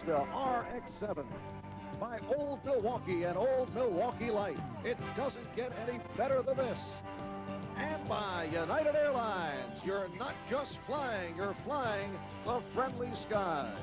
the RX-7. By Old Milwaukee and Old Milwaukee Light. It doesn't get any better than this. And by United Airlines. You're not just flying, you're flying the friendly skies.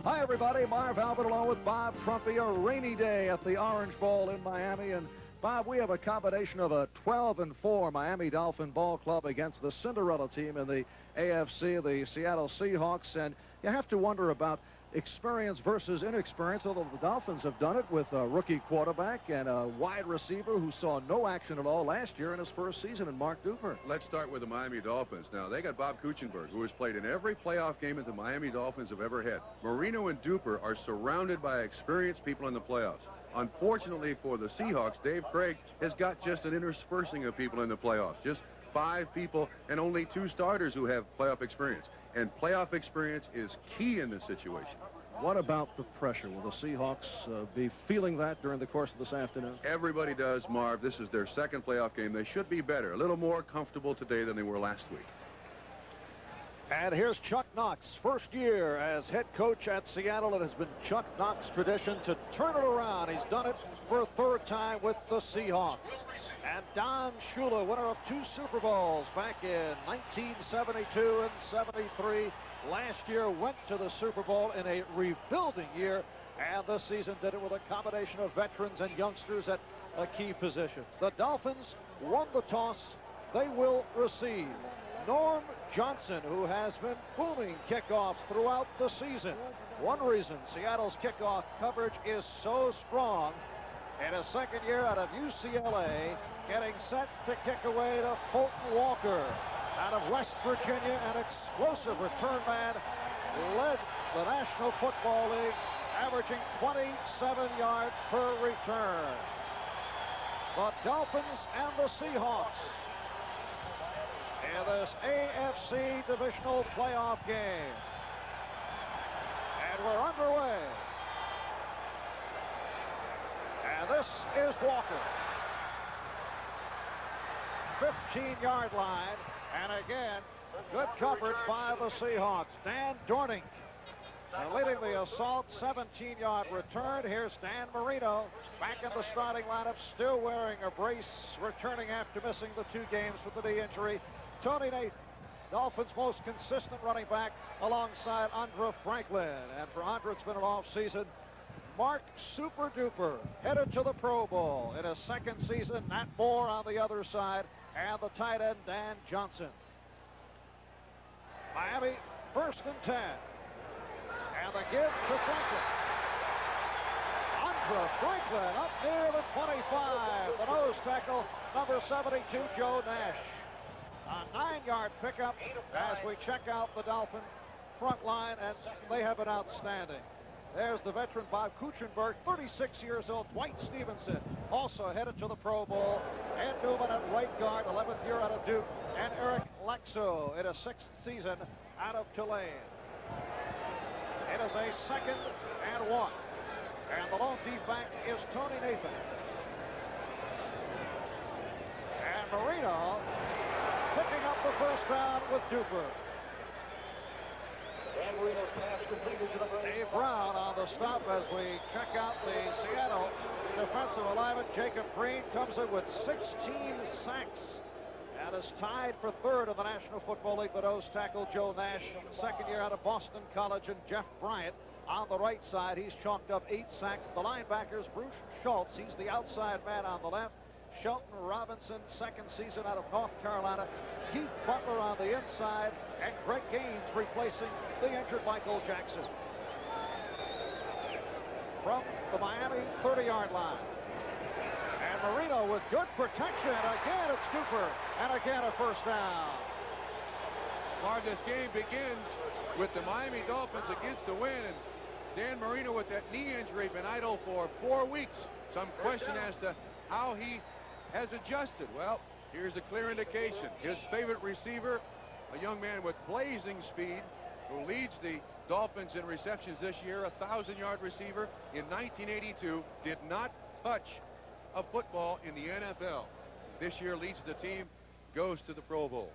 Hi, everybody. Marv Albert along with Bob Trumpy. A rainy day at the Orange Bowl in Miami. And Bob, we have a combination of a 12-4 Miami Dolphin ball club against the Cinderella team in the AFC, the Seattle Seahawks. And you have to wonder about experience versus inexperience, although the Dolphins have done it with a rookie quarterback and a wide receiver who saw no action at all last year in his first season in Mark Duper. Let's start with the Miami Dolphins. Now, they got Bob Kuechenberg, who has played in every playoff game that the Miami Dolphins have ever had. Marino and Duper are surrounded by experienced people in the playoffs. Unfortunately for the Seahawks, Dave Craig has got just an interspersing of people in the playoffs. Just 5 people and only 2 starters who have playoff experience. And playoff experience is key in this situation. What about the pressure? Will the Seahawks be feeling that during the course of this afternoon? Everybody does, Marv. This is their second playoff game. They should be better, a little more comfortable today than they were last week. And here's Chuck Knox, first year as head coach at Seattle. It has been Chuck Knox's tradition to turn it around. He's done it for a 3rd time with the Seahawks. And Don Shula, winner of 2 Super Bowls back in 1972 and 73. Last year went to the Super Bowl in a rebuilding year, and this season did it with a combination of veterans and youngsters at key positions. The Dolphins won the toss. They will receive. Norm Johnson, who has been booming kickoffs throughout the season. One reason Seattle's kickoff coverage is so strong. In his 2nd year out of UCLA, getting set to kick away to Fulton Walker. Out of West Virginia, an explosive return man, led the National Football League, averaging 27 yards per return. The Dolphins and the Seahawks in this AFC divisional playoff game. And we're underway. And this is Walker. 15-yard line. And again, good coverage by the Seahawks. Dan Dorning leading the assault, 17-yard return. Here's Dan Marino back in the starting lineup, still wearing a brace, returning after missing the 2 games with the knee injury. Tony Nathan, Dolphins' most consistent running back, alongside Andra Franklin. And for Andra, it's been an off season. Mark Super Duper headed to the Pro Bowl in his 2nd season. Nat Moore on the other side. And the tight end, Dan Johnson. Miami, 1st and 10. And the give to Franklin. Andra Franklin up near the 25. The nose tackle, number 72, Joe Nash. A 9-yard pickup as we check out the Dolphin front line, and they have been outstanding. There's the veteran Bob Kuechenberg, 36 years old. Dwight Stevenson also headed to the Pro Bowl. Ed Newman at right guard, 11th year out of Duke. And Eric Laxo in a 6th season out of Tulane. It is a 2nd and 1. And the lone D-back is Tony Nathan. And Marino picking up the 1st down with Duper. Dave Brown on the stop as we check out the Seattle defensive alignment. Jacob Green comes in with 16 sacks and is tied for 3rd in the National Football League. The nose tackle, Joe Nash, 2nd year out of Boston College, and Jeff Bryant on the right side. He's chalked up 8 sacks. The linebackers, Bruce Schultz, he's the outside man on the left. Shelton Robinson, 2nd season out of North Carolina. Keith Butler on the inside, and Greg Gaines replacing the injured Michael Jackson. From the Miami 30-yard line. And Marino with good protection. Again, it's Duper. And again, a 1st down. Marv, this game begins with the Miami Dolphins against the win. And Dan Marino with that knee injury, been idle for 4 weeks. Some question as to how he has adjusted. Well, here's a clear indication. His favorite receiver, a young man with blazing speed, who leads the Dolphins in receptions this year, a 1,000-yard receiver in 1982, did not touch a football in the NFL. This year leads the team, goes to the Pro Bowl.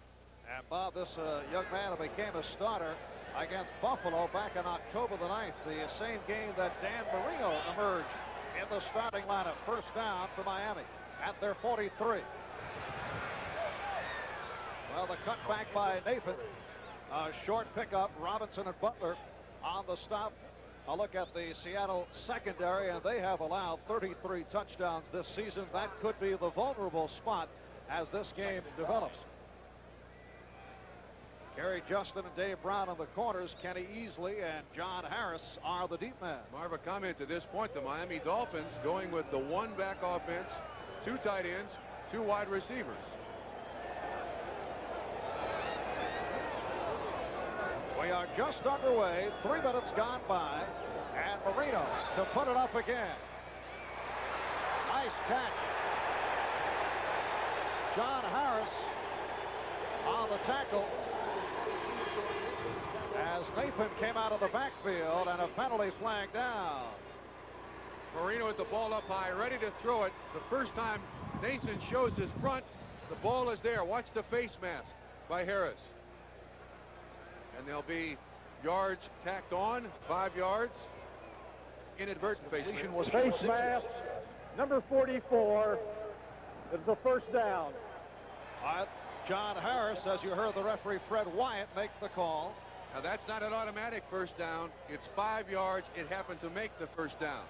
And Bob, this young man who became a starter against Buffalo back in October the 9th. The same game that Dan Marino emerged in the starting lineup. First down for Miami at their 43. Well, the cutback by Nathan. A short pickup. Robinson and Butler on the stop. A look at the Seattle secondary, and they have allowed 33 touchdowns this season. That could be the vulnerable spot as this game develops. Gary Justin and Dave Brown on the corners. Kenny Easley and John Harris are the deep men. Marv, a comment to this point. The Miami Dolphins going with the one-back offense, 2 tight ends, 2 wide receivers. We are just underway. 3 minutes gone by. And Marino to put it up again. Nice catch. John Harris on the tackle as Nathan came out of the backfield, and a penalty flag down. Marino with the ball up high, ready to throw it. The first time Nathan shows his front, the ball is there. Watch the face mask by Harris. And there'll be yards tacked on, 5 yards. Inadvertent face mask. Was face mask, number 44. It's a first down. John Harris, as you heard the referee Fred Wyatt make the call. Now that's not an automatic first down. It's 5 yards. It happened to make the first down.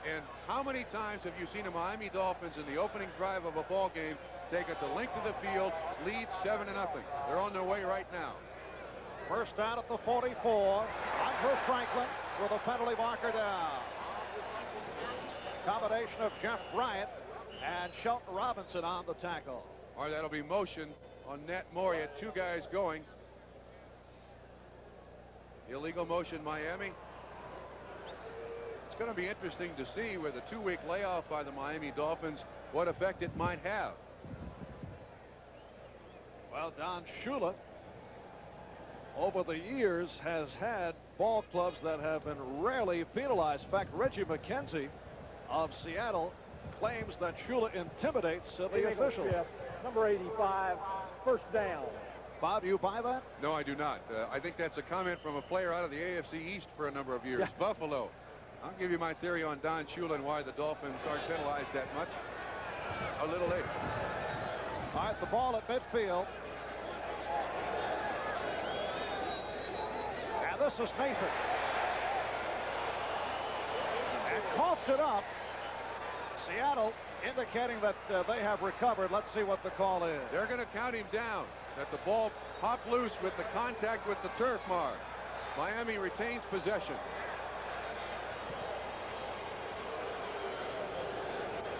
And how many times have you seen the Miami Dolphins in the opening drive of a ball game take it the length of the field, lead 7-0? They're on their way right now. First down at the 44. Andre Franklin with a penalty marker down. Combination of Jeff Bryant and Shelton Robinson on the tackle. Or that'll be motion on Nat Moore. He had 2 guys going. Illegal motion, Miami. It's going to be interesting to see with a 2-week layoff by the Miami Dolphins what effect it might have. Well, Don Shula over the years has had ball clubs that have been rarely penalized. In fact, Reggie McKenzie of Seattle claims that Shula intimidates the officials. Number 85, first down. Bob, do you buy that? No, I do not. I think that's a comment from a player out of the AFC East for a number of years. Yeah. Buffalo. I'll give you my theory on Don Shula and why the Dolphins aren't penalized that much a little later. All right, the ball at midfield. And this is Nathan. And coughed it up. Seattle indicating that they have recovered. Let's see what the call is. They're going to count him down. That the ball popped loose with the contact with the turf, Mark. Miami retains possession.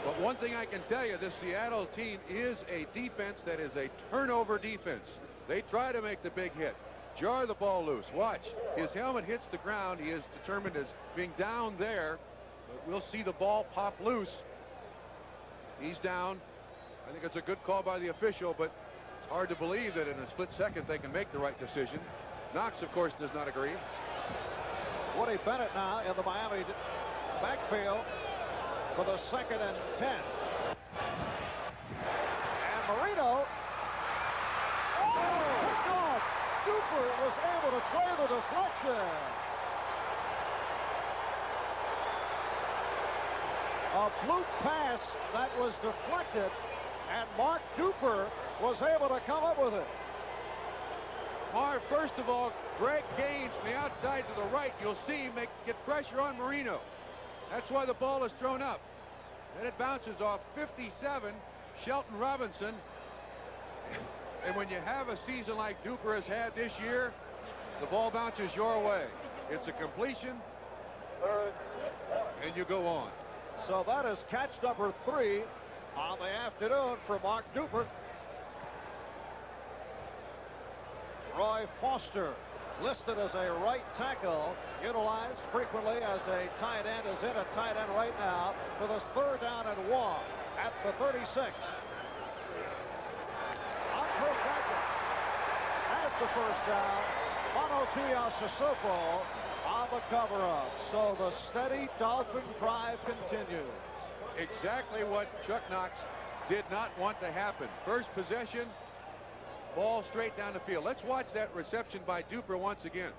But one thing I can tell you, this Seattle team is a defense that is a turnover defense. They try to make the big hit, jar the ball loose. Watch, his helmet hits the ground. He is determined as being down there. But we'll see the ball pop loose. He's down. I think it's a good call by the official, but it's hard to believe that in a split second they can make the right decision. Knox, of course, does not agree. Woody Bennett now in the Miami backfield for the 2nd and 10. And Marino. Oh, picked off. Cooper was able to play the deflection. A fluke pass that was deflected, and Mark Duper was able to come up with it. Marv, first of all, Greg Gaines from the outside to the right. You'll see him get pressure on Marino. That's why the ball is thrown up. Then it bounces off 57, Shelton Robinson. And when you have a season like Duper has had this year, the ball bounces your way. It's a completion, and you go on. So that is catch number 3 on the afternoon for Mark Duper. Roy Foster, listed as a right tackle, utilized frequently as a tight end, is in a tight end right now for this 3rd down and 1 at the 36. Andre Franklin has the first down. Monotia Sissoko on the cover-up. So the steady Dolphin drive continues. Exactly what Chuck Knox did not want to happen. First possession, ball straight down the field. Let's watch that reception by Duper once again.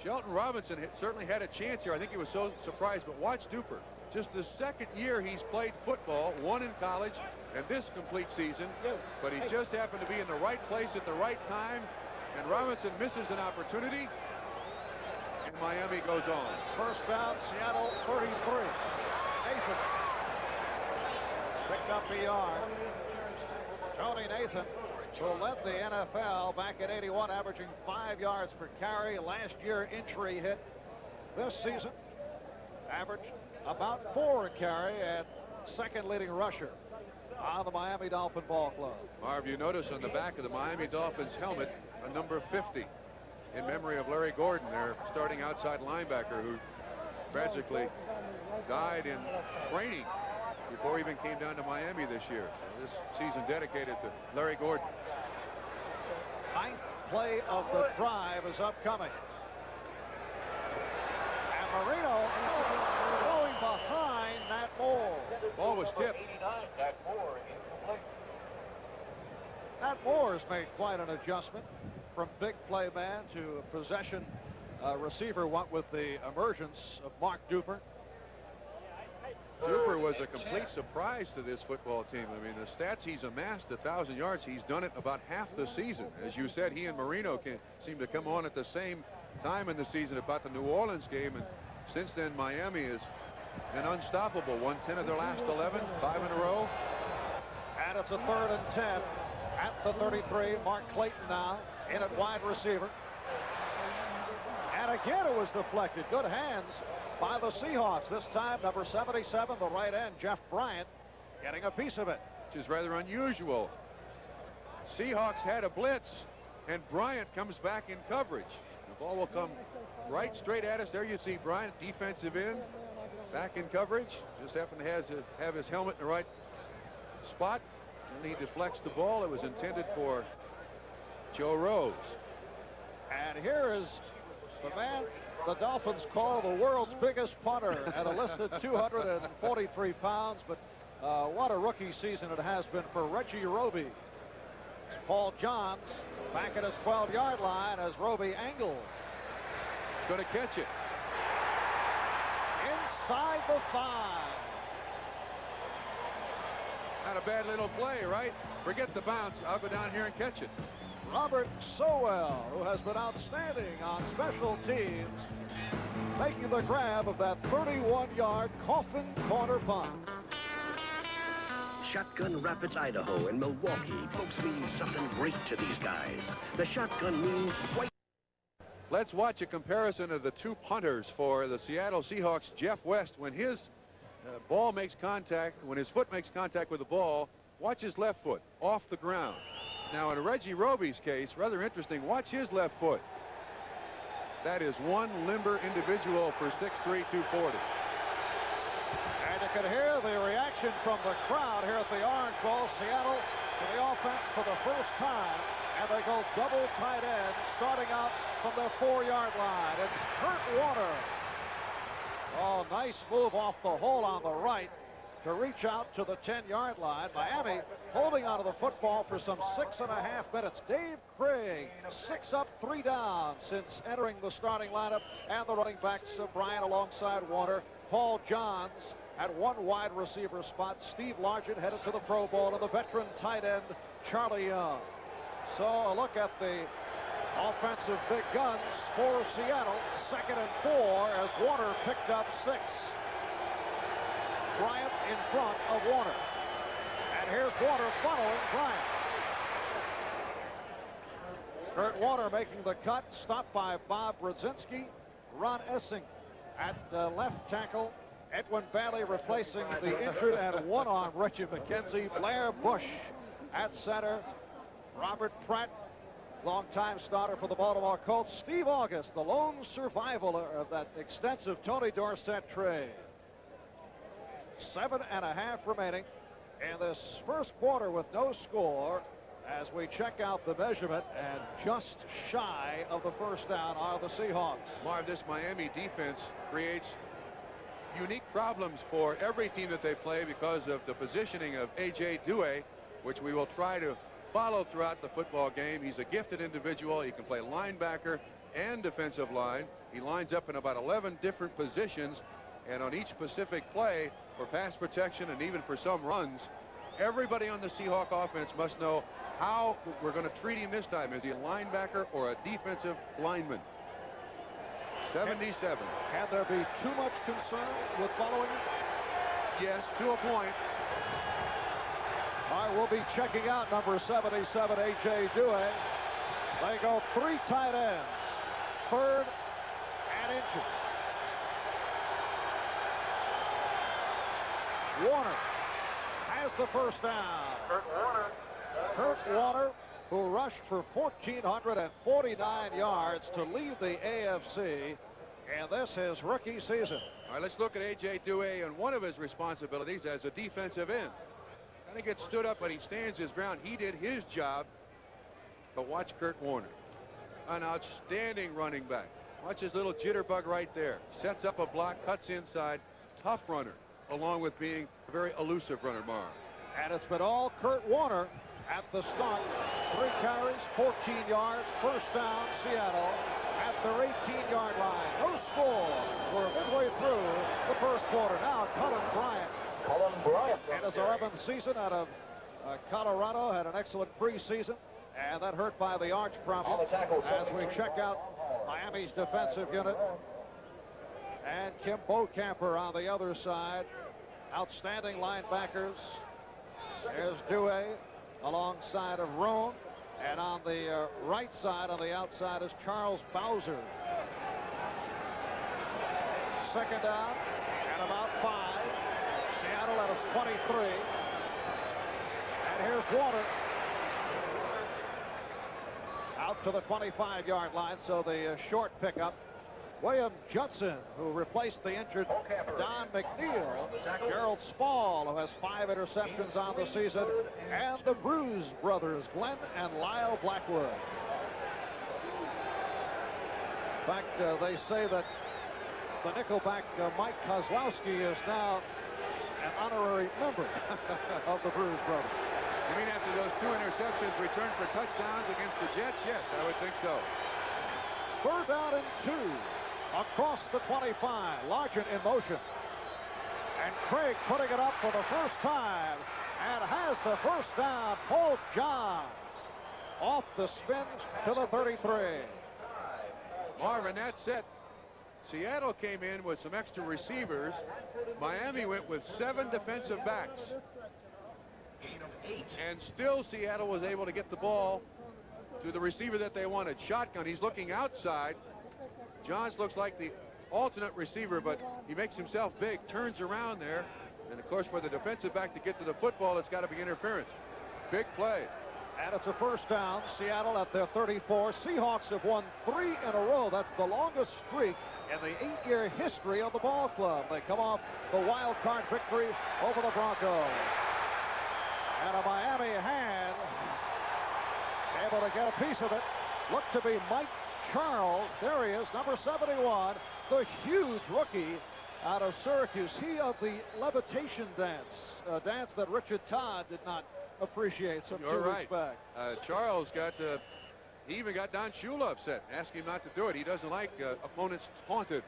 Shelton Robinson certainly had a chance here. I think he was so surprised, but watch Duper. Just the second year he's played football, one in college and this complete season, but he just happened to be in the right place at the right time, and Robinson misses an opportunity, and Miami goes on. First down, Seattle 33. Nathan picked up a yard. Tony Nathan, who led the NFL back in '81, averaging 5 yards per carry. Last year, injury hit. This season, averaged about 4 a carry, and second leading rusher on the Miami Dolphin ball club. Marv, you notice on the back of the Miami Dolphins helmet a number 50 in memory of Larry Gordon, their starting outside linebacker, who tragically died in training before he even came down to Miami this year. This season dedicated to Larry Gordon. Ninth play of the drive is upcoming. And Marino going behind Nat Moore. Ball was tipped. Nat Moore has made quite an adjustment from big play man to possession receiver, what with the emergence of Mark Duper. Duper was a complete surprise to this football team. I mean, the stats he's amassed, 1,000 yards, he's done it about half the season. As you said, he and Marino seem to come on at the same time in the season, about the New Orleans game, and since then Miami has been unstoppable. Won 10 of their last 11, 5 in a row. And it's a 3rd and 10 at the 33. Mark Clayton now in at wide receiver. And again it was deflected. Good hands by the Seahawks. This time number 77, the right end, Jeff Bryant, getting a piece of it. Which is rather unusual. Seahawks had a blitz, and Bryant comes back in coverage. The ball will come right straight at us. There you see Bryant, defensive end, back in coverage. Just happened to have his helmet in the right spot, and he deflects the ball. It was intended for Joe Rose. And here is the man the Dolphins call the world's biggest punter at a listed 243 pounds, but what a rookie season it has been for Reggie Roby. Paul Johns back at his 12-yard line as Roby angles. Going to catch it. Inside the 5. Not a bad little play, right? Forget the bounce. I'll go down here and catch it. Robert Sowell, who has been outstanding on special teams, making the grab of that 31-yard coffin corner punt. Shotgun Rapids, Idaho, and Milwaukee. Folks mean something great to these guys. The shotgun means white. Let's watch a comparison of the two punters for the Seattle Seahawks. Jeff West, when his ball makes contact, when his foot makes contact with the ball, watch his left foot off the ground. Now, in Reggie Roby's case, rather interesting, watch his left foot. That is one limber individual for 6'3", 240. And you can hear the reaction from the crowd here at the Orange Bowl. Seattle to the offense for the first time, and they go double tight end, starting out from their 4-yard line. It's Kurt Warner. Oh, nice move off the hole on the right to reach out to the 10-yard line. Miami holding onto the football for some 6.5 minutes. Dave Craig, 6 up, 3 down since entering the starting lineup, and the running backs Bryant alongside Warner. Paul Johns at one wide receiver spot. Steve Largent headed to the Pro Bowl, and the veteran tight end Charlie Young. So a look at the offensive big guns for Seattle. 2nd and 4 as Warner picked up 6. Bryant in front of Warner. And here's Warner following Bryant. Kurt Warner making the cut, stopped by Bob Brzezinski. Ron Essing at left tackle. Edwin Bailey replacing the injured and one-arm Reggie McKenzie. Blair Bush at center. Robert Pratt, longtime starter for the Baltimore Colts. Steve August, the lone survivor of that extensive Tony Dorsett trade. 7.5 remaining in this first quarter with no score as we check out the measurement, and just shy of the first down are the Seahawks. Marv, this Miami defense creates unique problems for every team that they play because of the positioning of A.J. Due, which we will try to follow throughout the football game. He's a gifted individual. He can play linebacker and defensive line. He lines up in about 11 different positions, and on each specific play for pass protection and even for some runs, everybody on the Seahawk offense must know how we're going to treat him this time. Is he a linebacker or a defensive lineman? 77. Can there be too much concern with following him? Yes, to a point. All right, we'll be checking out number 77, A.J. Dewey. They go 3 tight ends, 3rd and inches. Warner has the first down. Kurt Warner, who rushed for 1,449 yards to lead the AFC, and this is rookie season. All right, let's look at A.J. Dewey and one of his responsibilities as a defensive end. Kind of gets stood up, but he stands his ground. He did his job. But watch Kurt Warner, an outstanding running back. Watch his little jitterbug right there. Sets up a block, cuts inside. Tough runner, along with being a very elusive runner, Marv. And it's been all Kurt Warner at the start. 3 carries, 14 yards, first down, Seattle at their 18-yard line. No score. We're midway through the first quarter. Now Cullen Bryant. In his 11th season out of Colorado, had an excellent preseason, and that hurt by the arch problem. As we check out Miami's defensive unit, and Kim Bocamper on the other side. Outstanding linebackers. There's Dewey alongside of Roan, and on the right side, on the outside, is Charles Bowser. 2nd down and about 5. Seattle at its 23. And here's Warner. Out to the 25-yard line, so the short pickup. William Judson, who replaced the injured Don McNeil. Gerald Spall, who has 5 interceptions on the season. And the Bruise brothers, Glenn and Lyle Blackwood. In fact, they say that the nickelback Mike Kozlowski is now an honorary member of the Bruise brothers. You mean after those 2 interceptions returned for touchdowns against the Jets? Yes, I would think so. 3rd down and 2 across the 25. Largent in motion. And Craig putting it up for the first time and has the first down. Paul Johns off the spin to the 33. Marvin, that's it. Seattle came in with some extra receivers. Miami went with 7 defensive backs. And still Seattle was able to get the ball to the receiver that they wanted. Shotgun. He's looking outside. Johns looks like the alternate receiver, but he makes himself big, turns around there. And, of course, for the defensive back to get to the football, it's got to be interference. Big play. And it's a first down. Seattle at their 34. Seahawks have won 3 in a row. That's the longest streak in the 8-year history of the ball club. They come off the wild card victory over the Broncos. And a Miami hand able to get a piece of it. Looked to be Mike Charles. There he is, number 71, the huge rookie out of Syracuse. He of the levitation dance, a dance that Richard Todd did not appreciate some 2 weeks back. Charles got, he even got Don Shula upset, asking him not to do it. He doesn't like opponents taunted.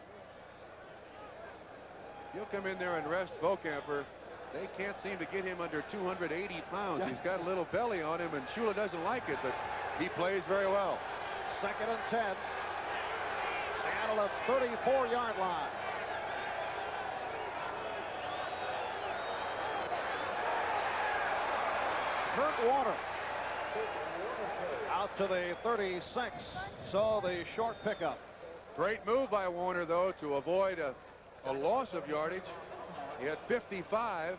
He'll come in there and rest Bocamper. They can't seem to get him under 280 pounds. He's got a little belly on him, and Shula doesn't like it, but he plays very well. 2nd and 10. Seattle at 34-yard line. Kurt Warner out to the 36. So the short pickup. Great move by Warner, though, to avoid a loss of yardage. He had 55.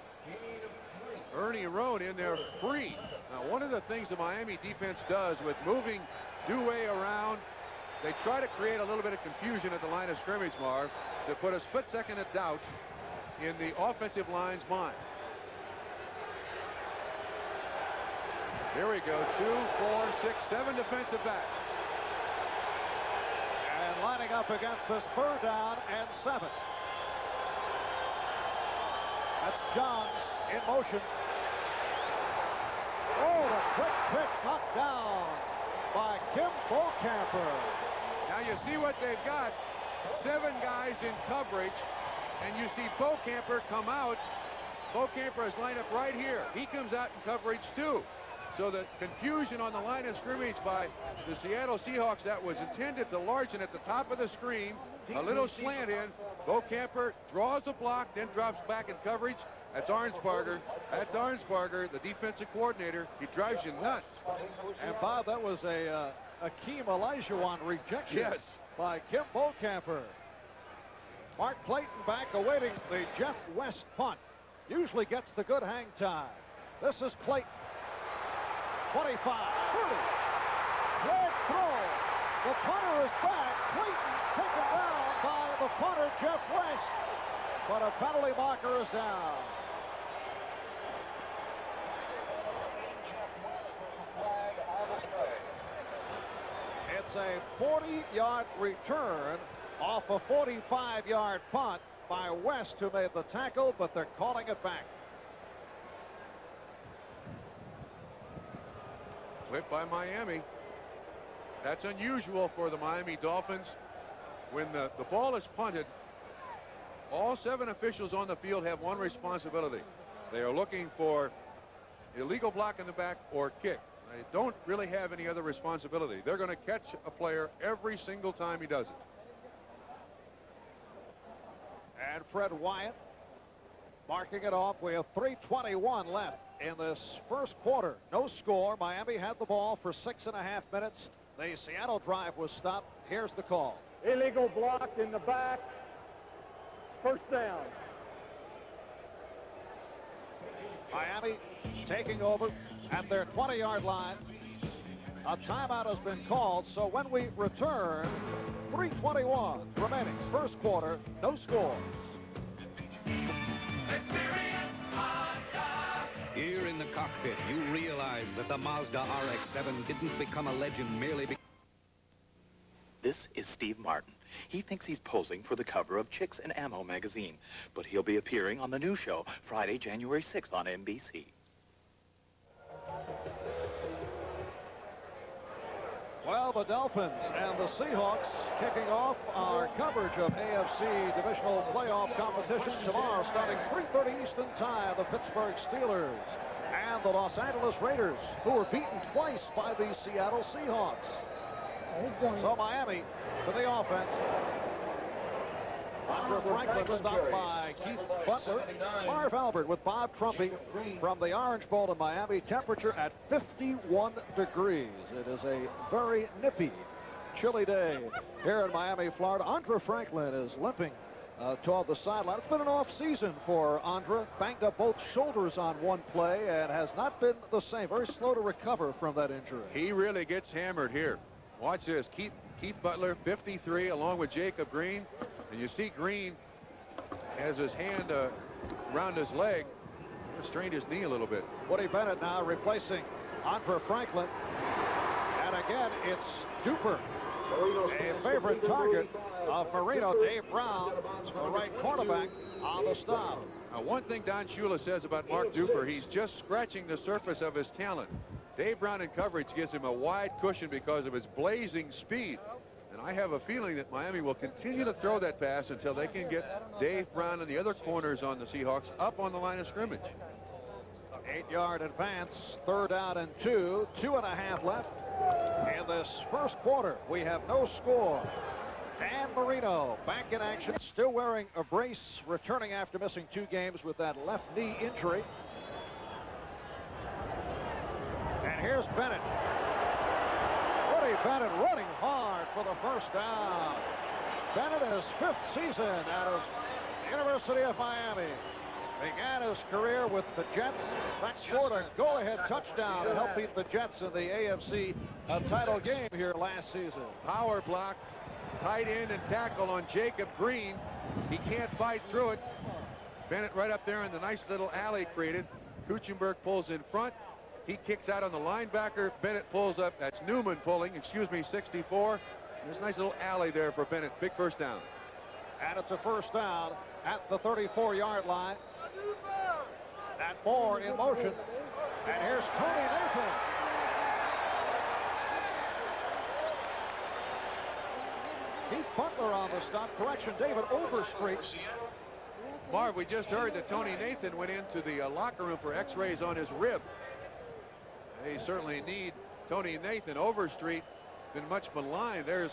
Ernie Roan in there free. Now, one of the things the Miami defense does with moving Dewey around, they try to create a little bit of confusion at the line of scrimmage, Marv, to put a split second of doubt in the offensive line's mind. Here we go. 2, 4, 6, 7 defensive backs. And lining up against this 3rd down and 7. That's Johns in motion. Oh, the quick pitch knocked down by Kim Bokamper. Now you see what they've got. 7 guys in coverage, and you see Bokamper come out. Bokamper is lined up right here. He comes out in coverage too. So the confusion on the line of scrimmage by the Seattle Seahawks, that was intended to Larson at the top of the screen. A little slant in. Bokamper draws a block, then drops back in coverage. That's Arnsparger. That's Arnsparger, the defensive coordinator. He drives you nuts. And Bob, that was a Akeem Olajuwon rejection by Kim Bokamper. Mark Clayton back awaiting the Jeff West punt. Usually gets the good hang time. This is Clayton. 25, 30. Leg throw. The punter is back. Clayton taken down by the punter, Jeff West. But a penalty marker is down. It's a 40-yard return off a 45-yard punt by West, who made the tackle, but they're calling it back. Clipped by Miami. That's unusual for the Miami Dolphins. When the ball is punted, all 7 officials on the field have one responsibility. They are looking for illegal block in the back or kick. They don't really have any other responsibility. They're going to catch a player every single time he does it. And Fred Wyatt marking it off. We have 3:21 left in this first quarter. No score. Miami had the ball for 6.5 minutes. The Seattle drive was stopped. Here's the call. Illegal block in the back. First down. Miami taking over at their 20-yard line. A timeout has been called, so when we return, 3:21 remaining. First quarter, no score. Here in the cockpit, you realize that the Mazda RX-7 didn't become a legend merely because... This is Steve Martin. He thinks he's posing for the cover of Chicks and Ammo magazine, but he'll be appearing on the new show Friday, January 6th on NBC. Well, the Dolphins and the Seahawks kicking off our coverage of AFC divisional playoff competition tomorrow starting 3:30 Eastern time. The Pittsburgh Steelers and the Los Angeles Raiders, who were beaten twice by the Seattle Seahawks. So Miami to the offense. Andre Franklin stopped by Keith Butler. Marv Albert with Bob Trumpy from the Orange Bowl in Miami. Temperature at 51 degrees. It is a very nippy, chilly day here in Miami, Florida. Andre Franklin is limping toward the sideline. It's been an off season for Andre. Banged up both shoulders on one play and has not been the same. Very slow to recover from that injury. He really gets hammered here. Watch this. Keith Butler, 53, along with Jacob Green. And you see Green has his hand around his leg. Strained his knee a little bit. Woody Bennett now replacing Andre Franklin. And again, it's Duper, a favorite target of Marino. Dave Brown, the right quarterback, on the stop. Now, one thing Don Shula says about Mark Duper, he's just scratching the surface of his talent. Dave Brown in coverage gives him a wide cushion because of his blazing speed. And I have a feeling that Miami will continue to throw that pass until they can get Dave Brown and the other corners on the Seahawks up on the line of scrimmage. 8-yard advance, 3rd down and 2. 2.5 left in this first quarter. We have no score. Dan Marino back in action, still wearing a brace, returning after missing 2 games with that left knee injury. And here's Bennett. Woody Bennett running hard for the first down. Bennett in his 5th season out of the University of Miami. Began his career with the Jets. That scored a go-ahead touchdown to help beat the Jets in the AFC title game here last season. Power block, tight end and tackle on Jacob Green. He can't fight through it. Bennett right up there in the nice little alley created. Kuchenberg pulls in front. He kicks out on the linebacker. Bennett pulls up. That's Newman pulling, 64. There's a nice little alley there for Bennett. Big first down. And it's a first down at the 34-yard line. And Moore in motion. And here's Tony Nathan. Keith Butler on the stop. Correction, David Overstreet. Marv, we just heard that Tony Nathan went into the locker room for x-rays on his rib. They certainly need Tony Nathan. Overstreet been much maligned. There's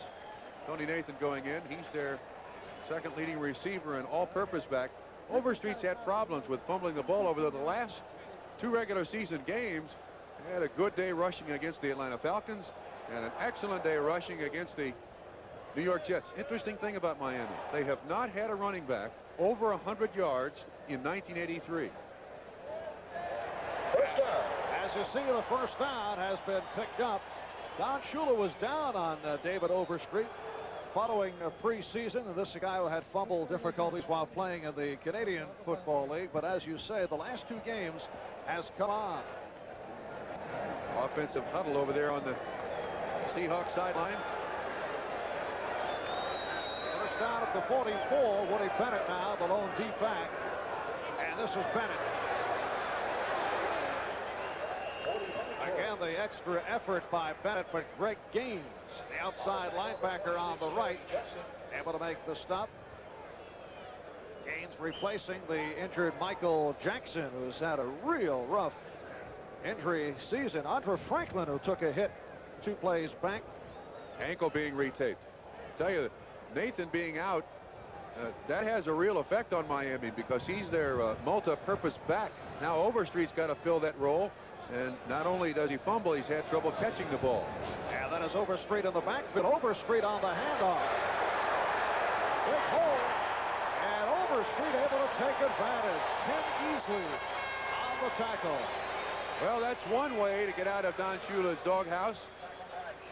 Tony Nathan going in. He's their second leading receiver and all-purpose back. Overstreet's had problems with fumbling the ball over the last 2 regular season games. He had a good day rushing against the Atlanta Falcons and an excellent day rushing against the New York Jets. Interesting thing about Miami, they have not had a running back over 100 yards in 1983. As you see, the first down has been picked up. Don Shula was down on David Overstreet following a preseason, and this is a guy who had fumble difficulties while playing in the Canadian Football League. But as you say, the last 2 games has come on. Offensive huddle over there on the Seahawks sideline. First down at the 44. Woody Bennett now, the lone deep back. And this is Bennett. Again, the extra effort by Bennett, but great gains. The outside linebacker on the right, able to make the stop. Gaines replacing the injured Michael Jackson, who's had a real rough injury season. Andre Franklin, who took a hit 2 plays back. Ankle being retaped. I tell you, Nathan being out, that has a real effect on Miami because he's their multi-purpose back. Now Overstreet's got to fill that role. And not only does he fumble, he's had trouble catching the ball. And that is Overstreet in the backfield. Overstreet on the handoff. Big hole. And Overstreet able to take advantage. Ken Easley on the tackle. Well, that's one way to get out of Don Shula's doghouse.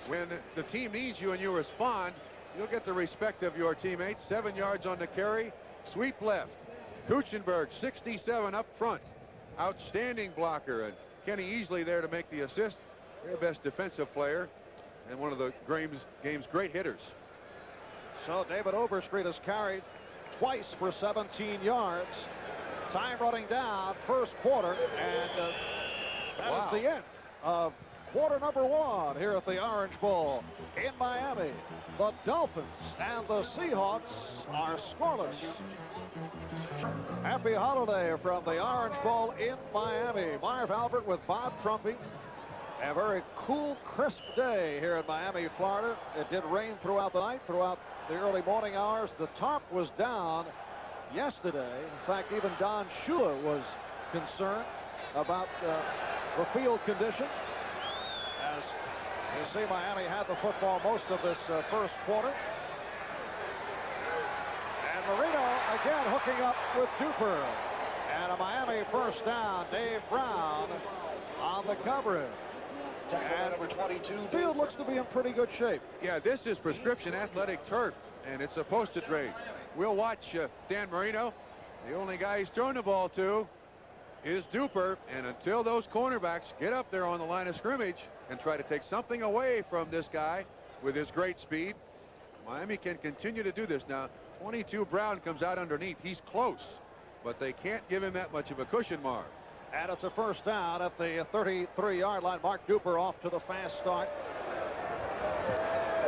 When the team needs you and you respond, you'll get the respect of your teammates. 7 yards on the carry. Sweep left. Kuchenberg, 67 up front. Outstanding blocker. And Kenny Easley there to make the assist. Their best defensive player and one of the game's great hitters. So David Overstreet has carried twice for 17 yards. Time running down, first quarter, and that is the end of quarter number 1 here at the Orange Bowl in Miami. The Dolphins and the Seahawks are scoreless. Happy holiday from the Orange Bowl in Miami. Marv Albert with Bob Trumpy. A very cool, crisp day here in Miami, Florida. It did rain throughout the night, throughout the early morning hours. The tarp was down yesterday. In fact, even Don Shula was concerned about the field condition. As you see, Miami had the football most of this first quarter. And Marino again hooking up with Duper. And a Miami first down. Dave Brown on the coverage. And number 22. Field looks to be in pretty good shape. Yeah, this is prescription athletic turf, and it's supposed to drain. We'll watch Dan Marino. The only guy he's thrown the ball to is Duper, and until those cornerbacks get up there on the line of scrimmage and try to take something away from this guy with his great speed, Miami can continue to do this. Now, 22 Brown comes out underneath. He's close, but they can't give him that much of a cushion, Marv. And it's a first down at the 33-yard line. Mark Duper off to the fast start.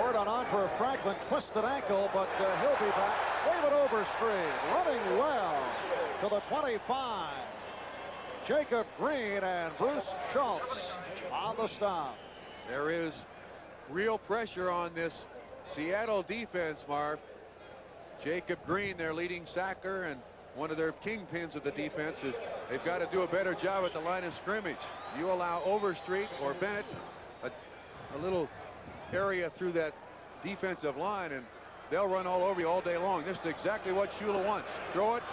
Word on Andre Franklin, twisted ankle, but he'll be back. David Overstreet running well to the 25. Jacob Green and Bruce Schultz on the stop. There is real pressure on this Seattle defense, Marv. Jacob Green, their leading sacker and one of their kingpins of the defense, is they've got to do a better job at the line of scrimmage. You allow Overstreet or Bennett a little area through that defensive line, and they'll run all over you all day long. This is exactly what Shula wants. Throw it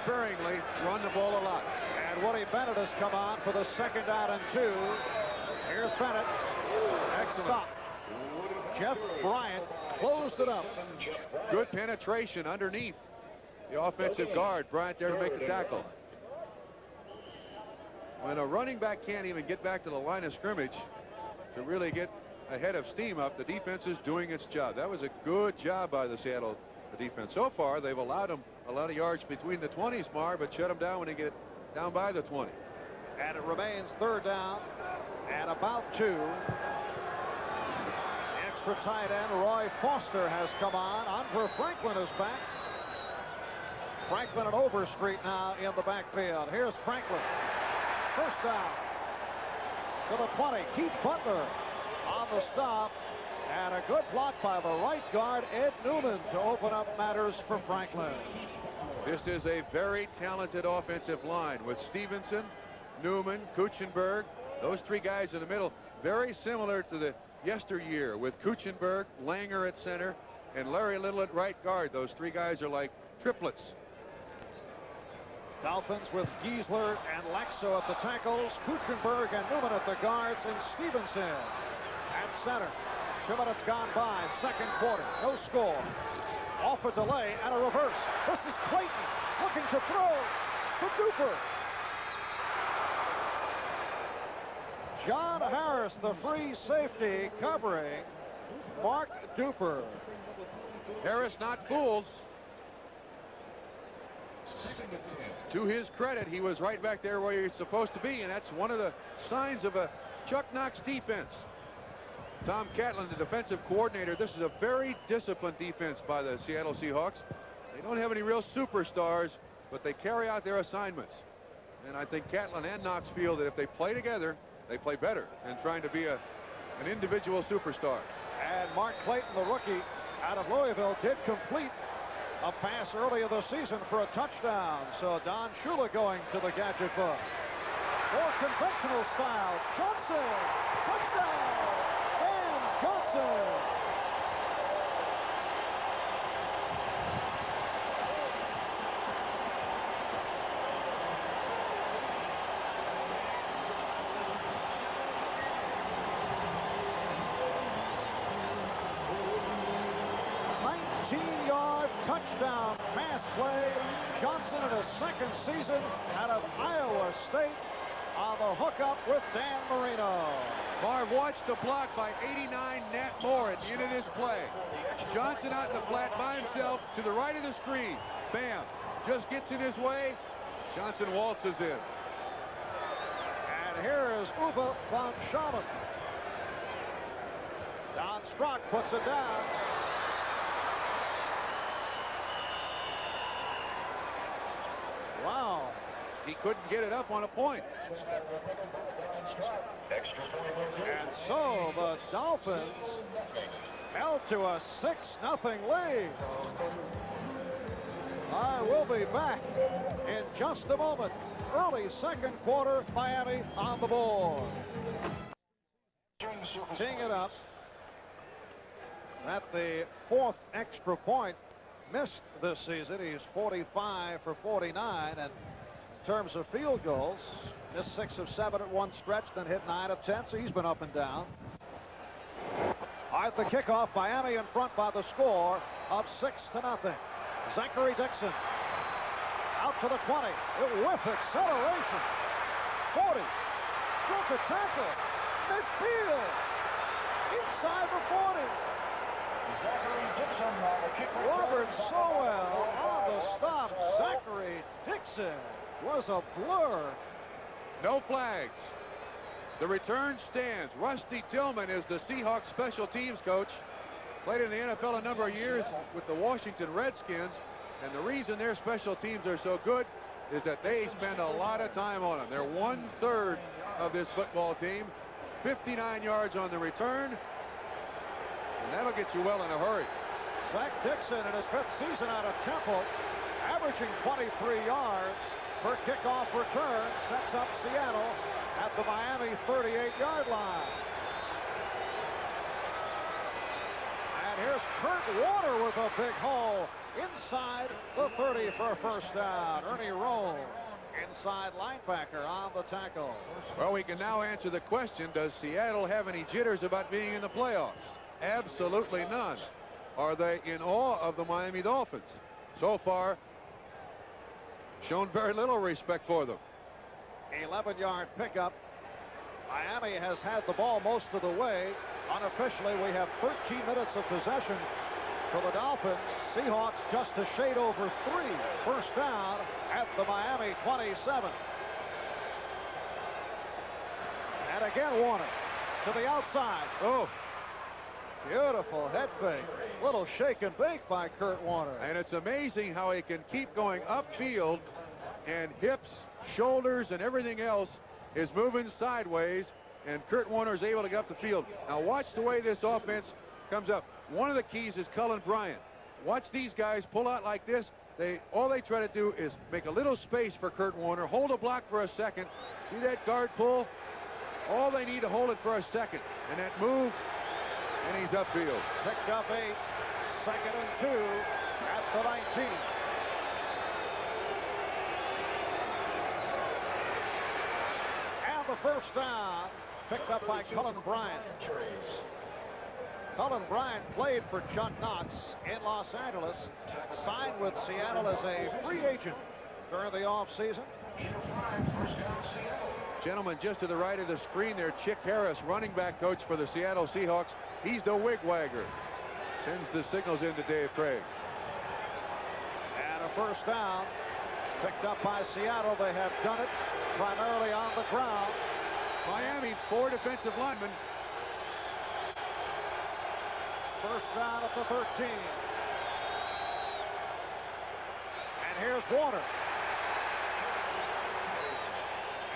sparingly, run the ball a lot. And Woody Bennett has come on for the second down and 2. Here's Bennett. Excellent. Stop. Jeff Bryant closed it up. Good penetration underneath the offensive guard. Bryant there to make the tackle. When a running back can't even get back to the line of scrimmage to really get ahead of steam up, the defense is doing its job. That was a good job by the Seattle defense. So far, they've allowed them a lot of yards between the 20s, Marv, but shut them down when they get down by the 20. And it remains third down and about 2. The extra tight end, Roy Foster, has come on. Andre Franklin is back. Franklin and Overstreet now in the backfield. Here's Franklin. First down to the 20. Keith Butler on the stop. And a good block by the right guard, Ed Newman, to open up matters for Franklin. This is a very talented offensive line with Stevenson, Newman, Kuchenberg. Those 3 guys in the middle, very similar to the yesteryear with Kuchenberg, Langer at center, and Larry Little at right guard. Those 3 guys are like triplets. Dolphins with Giesler and Laxo at the tackles, Kuchenberg and Newman at the guards, and Stevenson at center. 2 minutes gone by, second quarter, no score. Off a delay and a reverse. This is Clayton looking to throw for Duper. John Harris, the free safety, covering Mark Duper. Harris not fooled. To his credit, he was right back there where he's supposed to be, and that's one of the signs of a Chuck Knox defense. Tom Catlin, the defensive coordinator, this is a very disciplined defense by the Seattle Seahawks. They don't have any real superstars, but they carry out their assignments. And I think Catlin and Knox feel that if they play together, they play better than trying to be an individual superstar. And Mark Clayton, the rookie out of Louisville, did complete a pass early in the season for a touchdown. So Don Shula going to the gadget book. More conventional style. Johnson, touchdown. Johnson. Touchdown pass play. Johnson in his second season out of Iowa State on the hookup with Dan Marino. Marv watched the block by 89 Nat Moore at the end of this play. Johnson out in the flat by himself to the right of the screen. Bam. Just gets in his way. Johnson waltzes in. And here is Uwe von Schaman. Don Strock puts it down. Wow. He couldn't get it up on a point. And so the Dolphins fell to a 6-0 lead. I will be back in just a moment. Early second quarter, Miami on the board. Teeing it up at the 4th extra point. Missed this season. He's 45 for 49, and in terms of field goals, missed 6 of 7 at one stretch, then hit 9 of 10, so he's been up and down. All right, the kickoff, Miami in front by the score of 6-0. Zachary Dixon out to the 20 with acceleration. 40, broke a tackle, midfield, inside the 40. Robert Sowell on the stop. Zachary Dixon was a blur. No flags. The return stands. Rusty Tillman is the Seahawks special teams coach. Played in the NFL a number of years with the Washington Redskins. And the reason their special teams are so good is that they spend a lot of time on them. They're 1/3 of this football team. 59 yards on the return. And that'll get you well in a hurry. Zach Dixon in his 5th season out of Temple, averaging 23 yards per kickoff return, sets up Seattle at the Miami 38-yard line. And here's Kurt Warner with a big hole inside the 30 for a first down. Ernie Roll, inside linebacker, on the tackle. Well, we can now answer the question, does Seattle have any jitters about being in the playoffs? Absolutely none. Are they in awe of the Miami Dolphins? So far, shown very little respect for them. 11-yard pickup. Miami has had the ball most of the way. Unofficially, we have 13 minutes of possession for the Dolphins. Seahawks just a shade over 3. First down at the Miami 27. And again, Warner to the outside. Oh, Beautiful head fake. Little shake and bake by Kurt Warner. and it's amazing how he can keep going upfield, and hips, shoulders, and everything else is moving sideways, and Kurt Warner is able to get up the field. Now watch the way this offense comes up. One of the keys is Cullen Bryant. Watch these guys pull out like this. All they try to do is make a little space for Kurt Warner, hold a block for a second. See that guard pull? All they need to hold it for a second. And that move, and he's upfield. Picked up 8, 2nd and 2 at the 19. And the first down picked up by Cullen Bryant. Cullen Bryant played for Chuck Knox in Los Angeles, signed with Seattle as a free agent during the offseason. Gentlemen, just to the right of the screen there, Chick Harris, running back coach for the Seattle Seahawks. He's the wigwagger. Sends the signals in to Dave Craig. And a first down picked up by Seattle. They have done it primarily on the ground. Miami, 4 defensive linemen. First down at the 13. And here's Warner.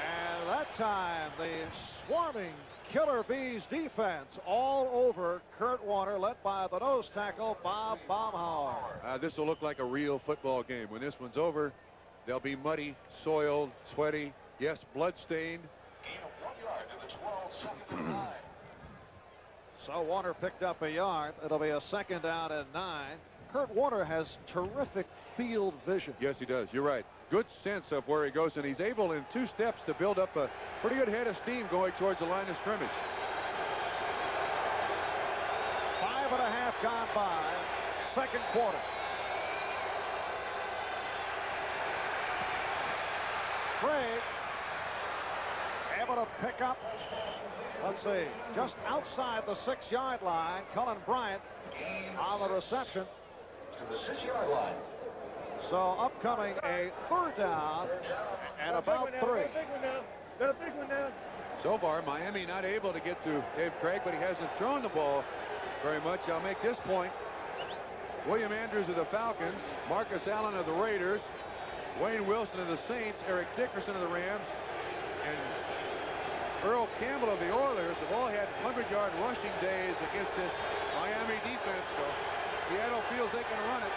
And that time, the swarming Killer Bees defense all over Kurt Warner, led by the nose tackle, Bob Baumhauer. This will look like a real football game. When this one's over, they'll be muddy, soiled, sweaty, yes, blood-stained. So Warner picked up a yard. It'll be a 2nd down and 9. Kurt Warner has terrific field vision. Yes, he does. You're right. Good sense of where he goes, and he's able in 2 steps to build up a pretty good head of steam going towards the line of scrimmage. 5.5 gone by, 2nd quarter. Craig able to pick up, let's see, just outside the 6-yard line. Cullen Bryant on the reception. To the 6-yard line. So upcoming a 3rd down and about 3. Got a big one now. So far, Miami not able to get to Dave Craig, but he hasn't thrown the ball very much. I'll make this point. William Andrews of the Falcons, Marcus Allen of the Raiders, Wayne Wilson of the Saints, Eric Dickerson of the Rams, and Earl Campbell of the Oilers have all had 100-yard rushing days against this Miami defense. So Seattle feels they can run it.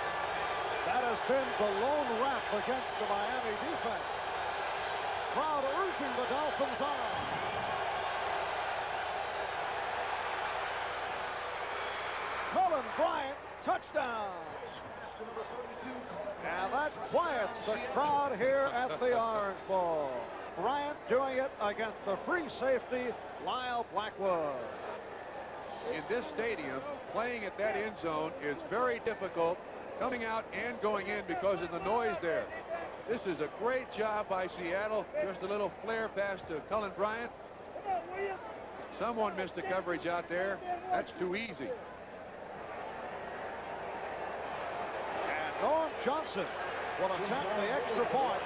That has been the lone rep against the Miami defense. Crowd urging the Dolphins on. Cullen Bryant, touchdown. And that quiets the crowd here at the Orange Bowl. Bryant doing it against the free safety, Lyle Blackwood. In this stadium, playing at that end zone is very difficult, coming out and going in because of the noise there. This is a great job by Seattle. Just a little flare pass to Cullen Bryant. Someone missed the coverage out there. That's too easy. And Norm Johnson will attempt the extra point.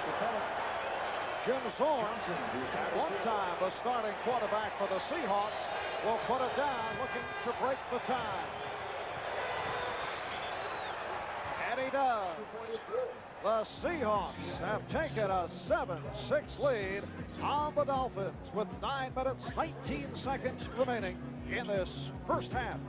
Jim Zorn, at one time the starting quarterback for the Seahawks, will put it down, looking to break the tie. And he does. The Seahawks have taken a 7-6 lead on the Dolphins with 9 minutes, 19 seconds remaining in this first half.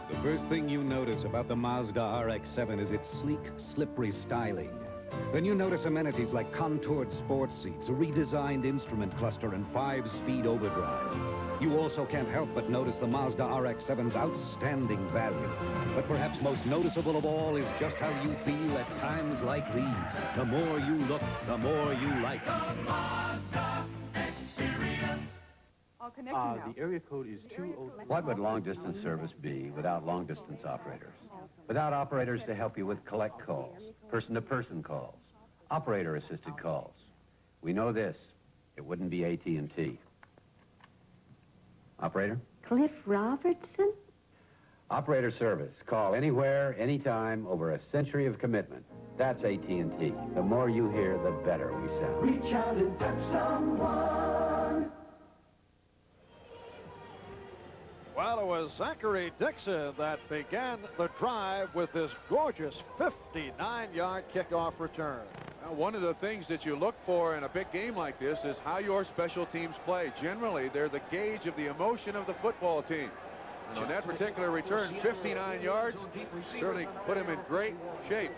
The first thing you notice about the Mazda RX-7 is its sleek, slippery styling. Then you notice amenities like contoured sports seats, a redesigned instrument cluster, and 5-speed overdrive. You also can't help but notice the Mazda RX-7's outstanding value. But perhaps most noticeable of all is just how you feel at times like these. The more you look, the more you like. The area code is 202. What would long-distance service be without long-distance operators? Without operators to help you with collect calls, person-to-person calls, operator-assisted calls. We know this. It wouldn't be AT&T. Operator? Cliff Robertson? Operator service. Call anywhere, anytime, over a century of commitment. That's AT&T. The more you hear, the better we sound. Reach out and touch someone. Well, it was Zachary Dixon that began the drive with this gorgeous 59-yard kickoff return. Now, one of the things that you look for in a big game like this is how your special teams play. Generally, they're the gauge of the emotion of the football team. And on that particular return, 59 yards, certainly put him in great shape.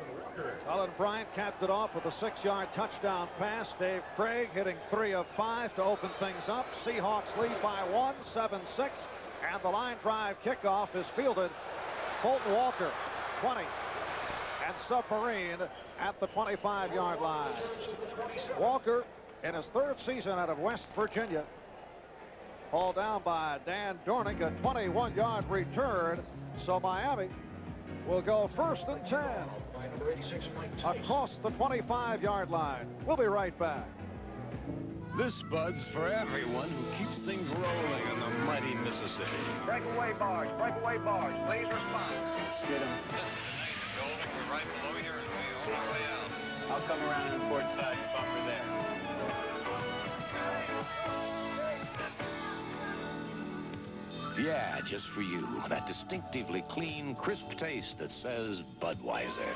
Alan Bryant capped it off with a 6-yard touchdown pass. Dave Craig hitting 3 of 5 to open things up. Seahawks lead by 1, 7-6. And the line drive kickoff is fielded. Fulton Walker, 20. And Submarine at the 25-yard line. Walker, in his 3rd season out of West Virginia, hauled down by Dan Dornick, a 21-yard return. So Miami will go 1st and 10 across the 25-yard line. We'll be right back. This Bud's for everyone who keeps things rolling on the mighty Mississippi. Breakaway bars, please respond. Get him. Golding, we're right below here and we on our way out. I'll come around in the port side bumper there. Yeah, just for you. That distinctively clean, crisp taste that says Budweiser.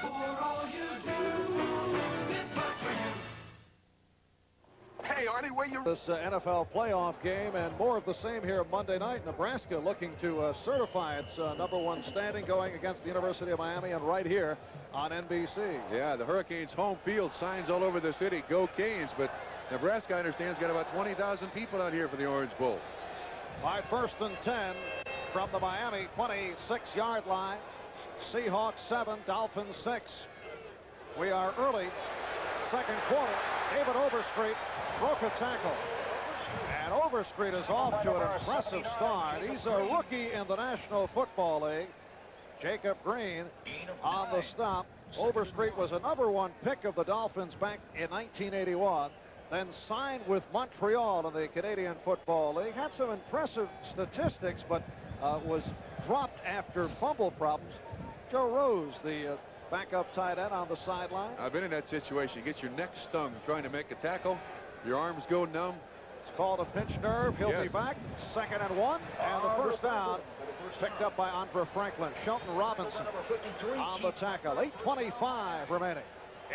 For all you do, it works for you. Hey, Artie, where you... This NFL playoff game and more of the same here Monday night. Nebraska looking to certify its #1 standing, going against the University of Miami, and right here on NBC. Yeah, the Hurricanes home field, signs all over the city, go Canes, but Nebraska, I understand, has got about 20,000 people out here for the Orange Bowl. By 1st and 10 from the Miami 26-yard line. Seahawks 7, Dolphins 6. We are early, 2nd quarter. David Overstreet broke a tackle. And Overstreet is off to an impressive start. He's a rookie in the National Football League. Jacob Green on the stop. Overstreet was a #1 pick of the Dolphins back in 1981. Then signed with Montreal in the Canadian Football League. Had some impressive statistics, but was dropped after fumble problems. Joe Rose, the backup tight end, on the sideline. I've been in that situation. You get your neck stung trying to make a tackle. Your arms go numb. It's called a pinched nerve. He'll be back. 2nd and 1. And the first down picked up by Andre Franklin. Shelton Robinson on the tackle. 8:25 remaining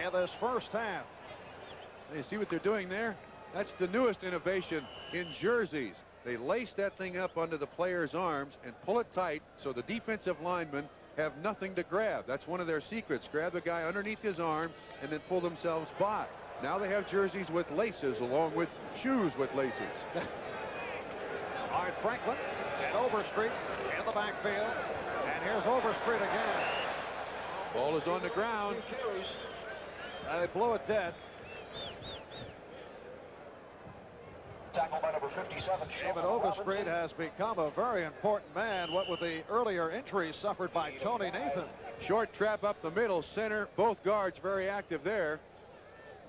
in this first half. You see what they're doing there? That's the newest innovation in jerseys. They lace that thing up under the player's arms and pull it tight so the defensive linemen have nothing to grab. That's one of their secrets. Grab the guy underneath his arm and then pull themselves by. Now they have jerseys with laces along with shoes with laces. Art Franklin and Overstreet in the backfield. And here's Overstreet again. Ball is on the ground. They blew it dead. Tackled by number 57. David Overstreet has become a very important man, what with the earlier injuries suffered by Tony Nathan. Short trap up the middle, center, both guards very active there.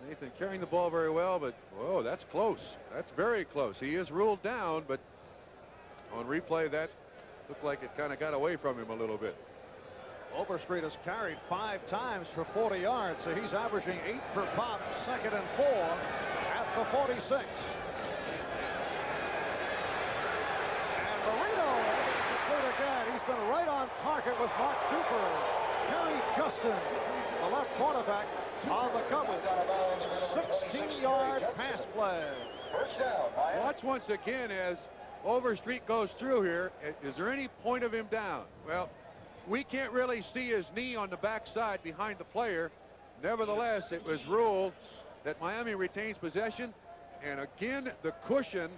Nathan carrying the ball very well, but whoa, that's close. That's very close. He is ruled down, but on replay that looked like it kind of got away from him a little bit. Overstreet has carried 5 times for 40 yards, so he's averaging 8 per pop. 2nd and 4 at the 46. Marino again. He's been right on target with Mark Cooper. Kerry Justin, the left quarterback, on the cover. 16-yard pass play. Watch once again as Overstreet goes through here. Is there any point of him down? Well, we can't really see his knee on the backside behind the player. Nevertheless, it was ruled that Miami retains possession. And again, the cushion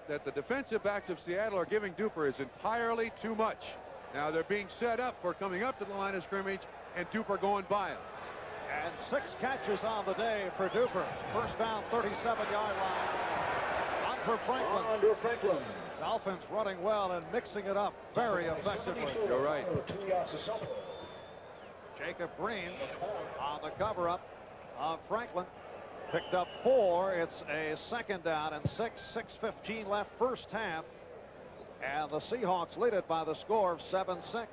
that the defensive backs of Seattle are giving Duper is entirely too much. Now they're being set up for coming up to the line of scrimmage, and Duper going by him. And 6 catches on the day for Duper. First down, 37-yard line. On for Franklin. Andre Franklin. Dolphins running well and mixing it up very effectively. You're right. Jacob Green on the cover-up of Franklin. Picked up 4. It's a 2nd down and 6:15 left first half. And the Seahawks lead it by the score of 7-6.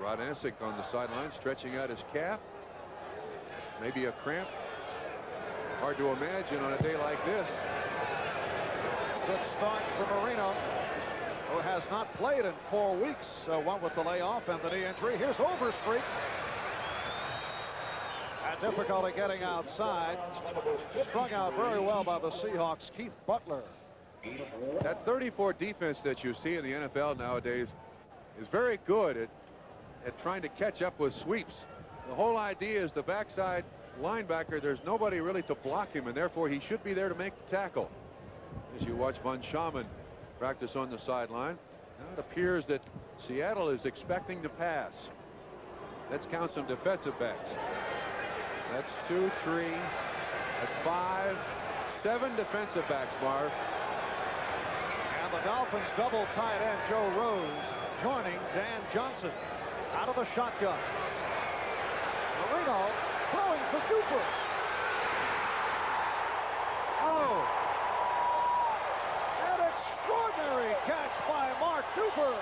Rodasic on the sideline stretching out his calf. Maybe a cramp. Hard to imagine on a day like this. Good start for Marino, who has not played in 4 weeks. One with the layoff and the knee injury. Here's Overstreet. Had difficulty getting outside. Strung out very well by the Seahawks. Keith Butler. That 34 defense that you see in the NFL nowadays is very good at trying to catch up with sweeps. The whole idea is the backside linebacker, there's nobody really to block him, and therefore he should be there to make the tackle. As you watch Von Schaman practice on the sideline, now it appears that Seattle is expecting to pass. Let's count some defensive backs. That's 2, 3, that's 5, 7 defensive backs, Marv. And the Dolphins double tight end Joe Rose joining Dan Johnson out of the shotgun. Marino throwing for Duper. Oh! An extraordinary catch by Mark Duper.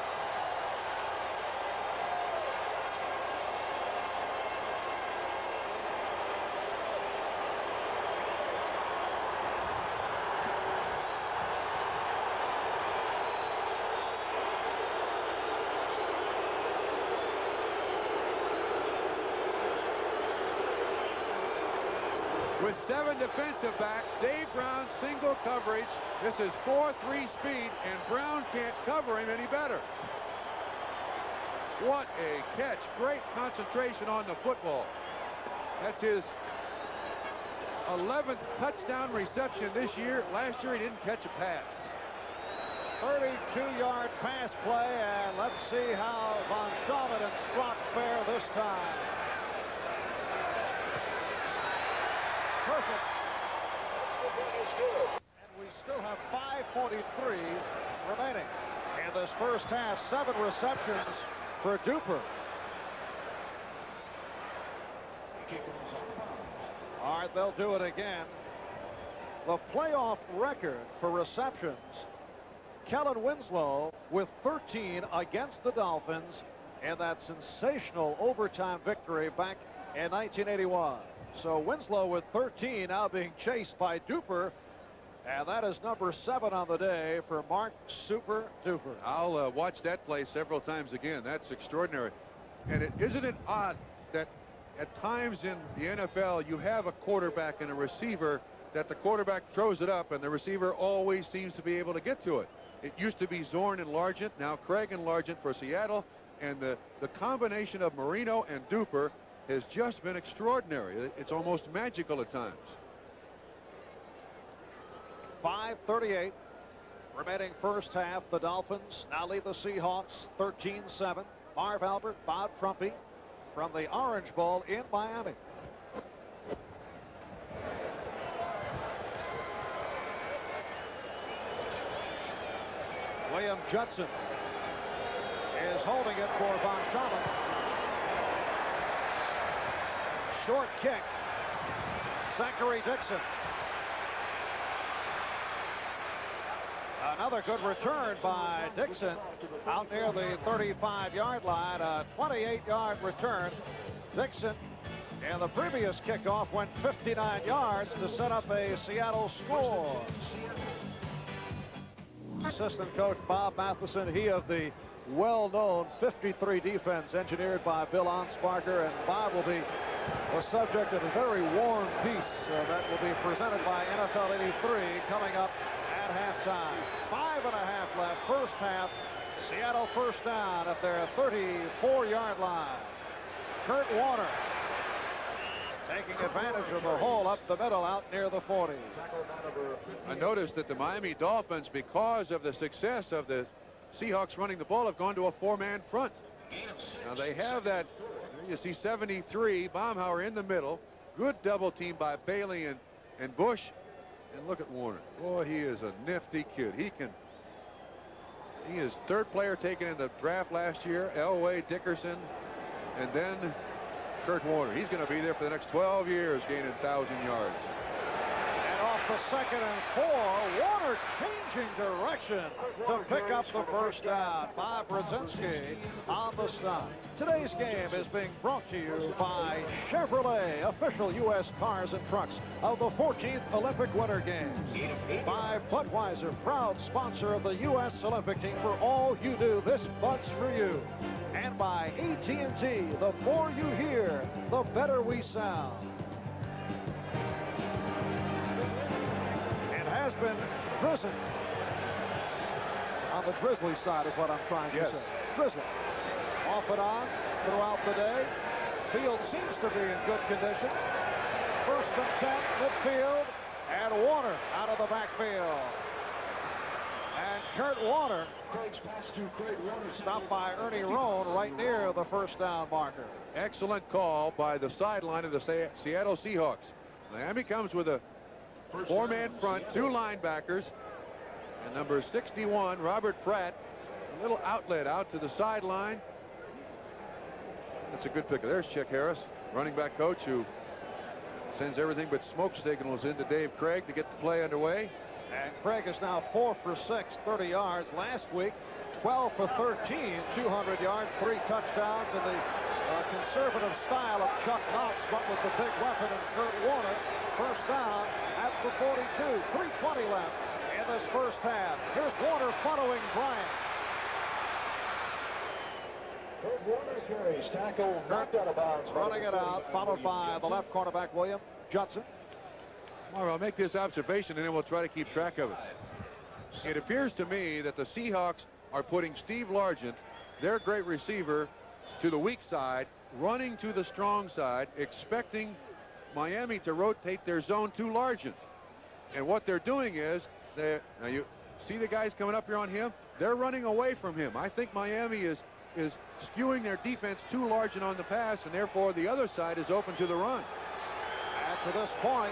With 7 defensive backs, Dave Brown single coverage. This is 4-3 speed, and Brown can't cover him any better. What a catch. Great concentration on the football. That's his 11th touchdown reception this year. Last year he didn't catch a pass. 32-yard pass play, and let's see how Von Schaman and Strock fare this time. Perfect. And we still have 5:43 remaining. In this first half, 7 receptions for Duper. All right, they'll do it again. The playoff record for receptions, Kellen Winslow with 13 against the Dolphins in that sensational overtime victory back in 1981. So Winslow with 13, now being chased by Duper, and that is number 7 on the day for Mark Super Duper. I'll watch that play several times again. That's extraordinary. And isn't it odd that at times in the NFL you have a quarterback and a receiver that the quarterback throws it up and the receiver always seems to be able to get to it. It used to be Zorn and Largent, now Craig and Largent for Seattle, and the combination of Marino and Duper has just been extraordinary. It's almost magical at times. 5:38 remaining first half. The Dolphins now lead the Seahawks 13-7. Marv Albert, Bob Trumpy from the Orange Bowl in Miami. William Judson is holding it for Von Schaman. Short kick. Zachary Dixon. Another good return by Dixon out near the 35-yard line. A 28-yard return. Dixon in the previous kickoff went 59 yards to set up a Seattle score. Assistant coach Bob Matheson, he of the well-known 53 defense engineered by Bill Onsparger, and Bob will be the subject of a very warm piece that will be presented by NFL 83 coming up at halftime. 5.5 left, first half. Seattle first down at their 34-yard line. Kurt Warner taking advantage of the hole up the middle out near the 40. I noticed that the Miami Dolphins, because of the success of the Seahawks running the ball, have gone to a 4-man front. Now they have that. You see 73, Baumhauer in the middle. Good double team by Bailey and Bush. And look at Warner. Boy, he is a nifty kid. He is third player taken in the draft last year. Elway, Dickerson, and then Kurt Warner. He's going to be there for the next 12 years, gaining 1,000 yards. And off the 2nd and 4. Warner changing direction to pick up the first down by Brzezinski on the stop. Today's game is being brought to you by Chevrolet, official U.S. cars and trucks of the 14th Olympic Winter Games. By Budweiser, proud sponsor of the U.S. Olympic team. For all you do, this Bud's for you. And by AT&T, the more you hear, the better we sound. It has been drizzling. On the drizzly side is what I'm trying to say. Drizzling. Off and on throughout the day. Field seems to be in good condition. 1st and 10, midfield, and Warner out of the backfield. And Kurt Warner stopped by Ernie Roan right near the first down marker. Excellent call by the sideline of the Seattle Seahawks. Miami comes with a 4-man front, 2 linebackers, and number 61, Robert Pratt, a little outlet out to the sideline. That's a good pick. There's Chick Harris, running back coach, who sends everything but smoke signals into Dave Craig to get the play underway. And Craig is now 4 for 6, 30 yards. Last week, 12 for 13, 200 yards, 3 touchdowns in the conservative style of Chuck Knox, but with the big weapon in Kurt Warner. First down at the 42, 3:20 left in this first half. Here's Warner following Bryant. Kurt Warner carries, tackle, knocked out of bounds. Running it out, followed by the left cornerback, William Judson. Well, I'll make this observation and then we'll try to keep track of it. It appears to me that the Seahawks are putting Steve Largent, their great receiver, to the weak side, running to the strong side, expecting Miami to rotate their zone to Largent. And what they're doing is, now you see the guys coming up here on him? They're running away from him. I think Miami is skewing their defense too Largent on the pass, and therefore the other side is open to the run. And to this point,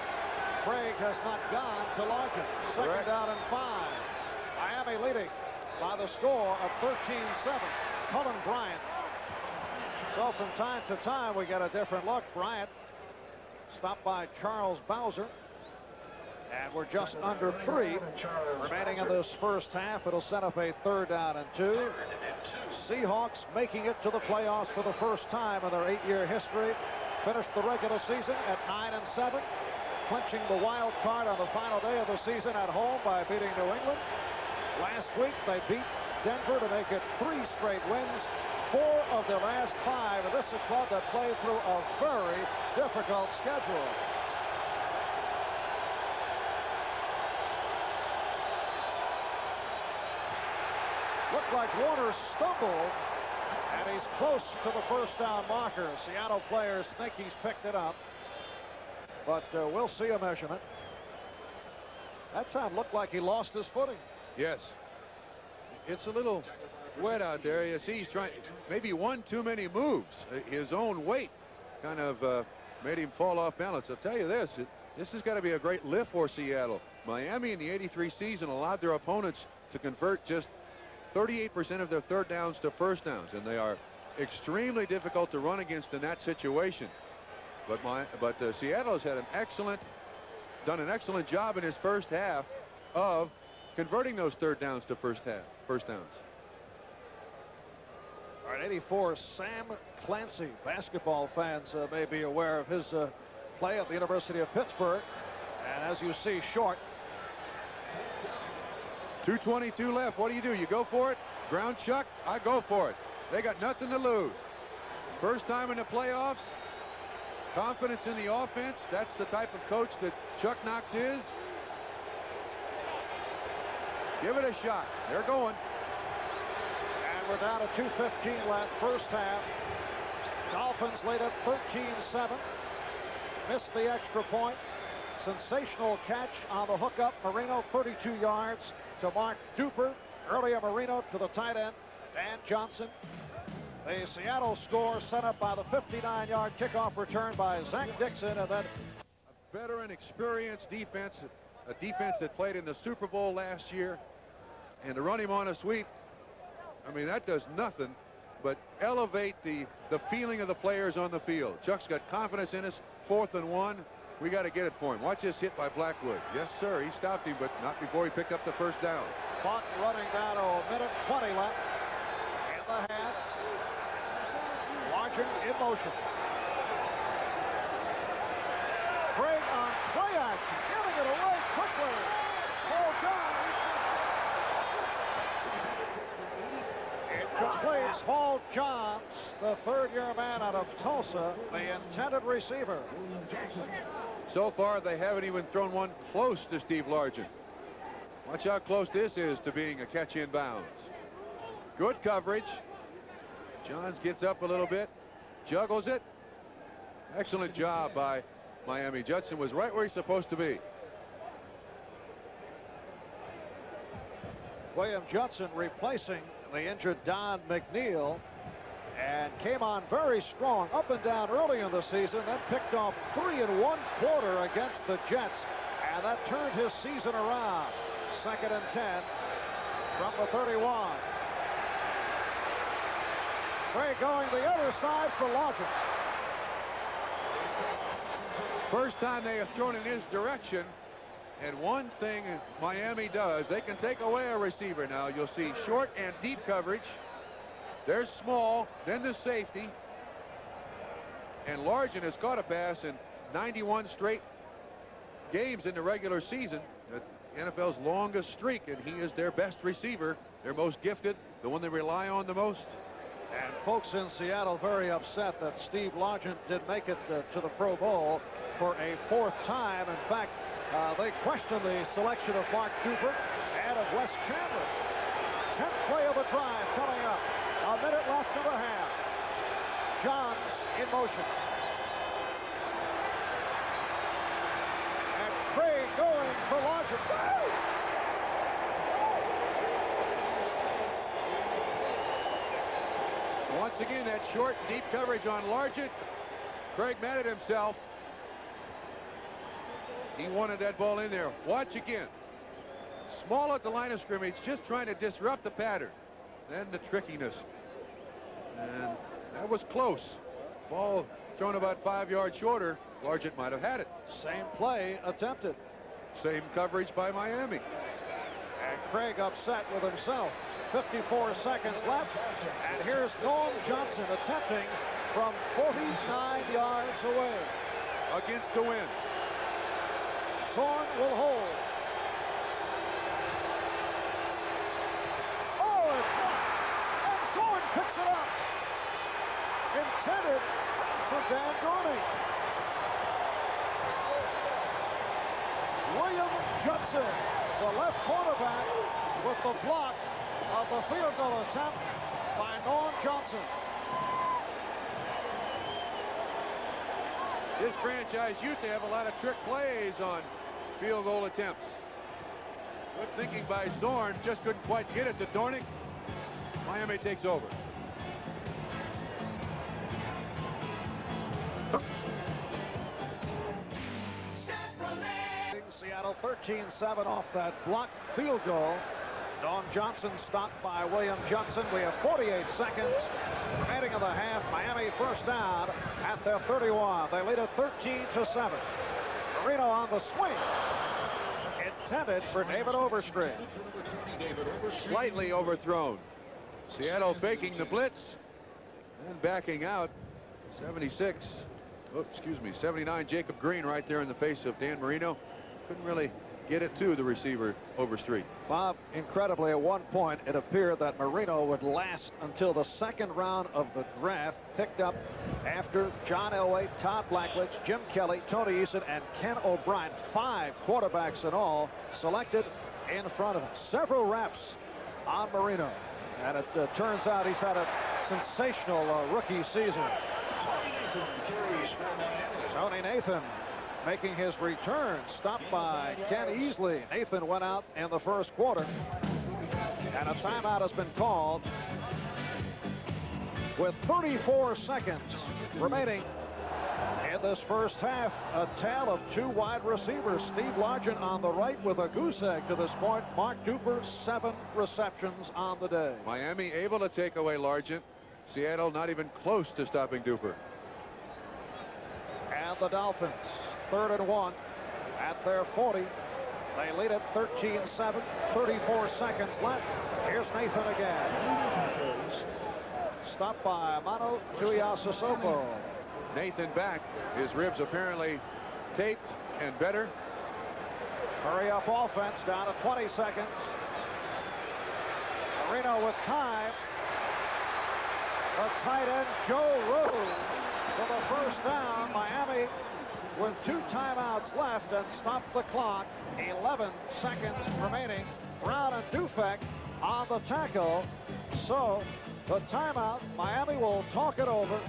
Craig has not gone to Largent. Second down and 5. Miami leading by the score of 13-7. Cullen Bryant. So from time to time we get a different look. Bryant stopped by Charles Bowser. And we're just under 3 remaining in this first half. It'll set up a 3rd down and 2. Seahawks making it to the playoffs for the first time in their 8-year history. Finished the regular season at 9-7. Clinching the wild card on the final day of the season at home by beating New England. Last week they beat Denver to make it 3 straight wins. 4 of their last 5, and this is a club that played through a very difficult schedule. Looked like Warner stumbled, and he's close to the first down marker. Seattle players think he's picked it up, but we'll see a measurement. That time looked like he lost his footing. Yes. It's a little wet out there. You see he's trying, maybe one too many moves. His own weight kind of made him fall off balance. I'll tell you this, this has got to be a great lift for Seattle. Miami in the '83 season allowed their opponents to convert just 38% of their 3rd downs to 1st downs, and they are extremely difficult to run against in that situation. But Seattle has had done an excellent job in his first half of converting those 3rd downs to first downs. All right, 84, Sam Clancy. Basketball fans may be aware of his play at the University of Pittsburgh. And as you see, short. 2:22 left. What do? You go for it? Ground chuck? I go for it. They got nothing to lose. First time in the playoffs. Confidence in the offense. That's the type of coach that Chuck Knox is. Give it a shot. They're going. And we're down to 2:15 left, first half. Dolphins lead at 13-7. Missed the extra point. Sensational catch on the hookup. Marino, 32 yards to Mark Duper. Earlier, Marino to the tight end, Dan Johnson. The Seattle score set up by the 59-yard kickoff return by Zach Dixon, and then a veteran, experienced defense, a defense that played in the Super Bowl last year, and to run him on a sweep, I mean, that does nothing but elevate the feeling of the players on the field. Chuck's got confidence in us. 4th and 1. We got to get it for him. Watch this hit by Blackwood. Yes, sir. He stopped him, but not before he picked up the first down. Clock running down to a minute 20 left in the half. Largent in motion. Craig on play action, giving it away quickly. Paul John. It completes Paul Johns, the third-year man out of Tulsa, the intended receiver. So far, they haven't even thrown one close to Steve Largent. Watch how close this is to being a catch in bounds. Good coverage. Johns gets up a little bit, juggles it. Excellent job by Miami. Judson was right where he's supposed to be. William Judson replacing the injured Don McNeil, and came on very strong up and down early in the season, then picked off 3 1/4 against the Jets, and that turned his season around. 2nd and 10 from the 31. Gray going the other side for Largent. First time they have thrown in his direction. And one thing Miami does, they can take away a receiver now. You'll see short and deep coverage. There's small, then the safety. And Largent has caught a pass in 91 straight games in the regular season. The NFL's longest streak, and he is their best receiver, their most gifted, the one they rely on the most. And folks in Seattle very upset that Steve Largent did make it to the Pro Bowl for a 4th time. In fact, they question the selection of Mark Duper and of Wes Chandler. 10th play of the drive coming up. A minute left in the half. Johns in motion. And Craig going for Largent. Once again, that short, deep coverage on Largent. Craig mad at himself. He wanted that ball in there. Watch again. Small at the line of scrimmage, just trying to disrupt the pattern. Then the trickiness. And that was close. Ball thrown about 5 yards shorter. Largent might have had it. Same play attempted. Same coverage by Miami. And Craig upset with himself. 54 seconds left. And here's Noam Johnson attempting from 49 yards away. Against the wind. Zorn will hold. Oh, and Zorn picks it up. Intended for Dan Gurney. William Judson, the left quarterback, with the block of the field goal attempt by Noam Johnson. This franchise used to have a lot of trick plays on field goal attempts. Good thinking by Zorn, just couldn't quite get it to Dornick. Miami takes over. Seattle 13-7 off that blocked field goal. Noam Johnson stopped by William Judson. We have 48 seconds remaining of the half. Miami first down at their 31. They lead it 13-7. Marino on the swing. Intended for David Overstreet. Slightly overthrown. Seattle faking the blitz and backing out. 79 Jacob Green right there in the face of Dan Marino. Couldn't really get it to the receiver Overstreet. Bob, incredibly, at one point it appeared that Marino would last until the 2nd round of the draft, picked up after John Elway, Todd Blackledge, Jim Kelly, Tony Eason, and Ken O'Brien. 5 quarterbacks in all selected in front of him. Several reps on Marino, and it turns out he's had a sensational rookie season. Tony Nathan making his return, stopped by Ken Easley. Nathan went out in the first quarter, and a timeout has been called with 34 seconds remaining in this first half. A tale of 2 wide receivers. Steve Largent on the right with a goose egg to this point. Mark Duper, 7 receptions on the day. Miami able to take away Largent. Seattle not even close to stopping Duper. And the Dolphins 3rd and 1 at their 40. They lead it 13-7, 34 seconds left. Here's Nathan again. Stopped by Mano Tuiasosopo. Nathan back. His ribs apparently taped and better. Hurry up offense down to 20 seconds. Marino with time. The tight end, Joe Rose, for the first down. Miami with 2 timeouts left and stopped the clock. 11 seconds remaining. Brown and Dufek on the tackle. So the timeout, Miami will talk it over.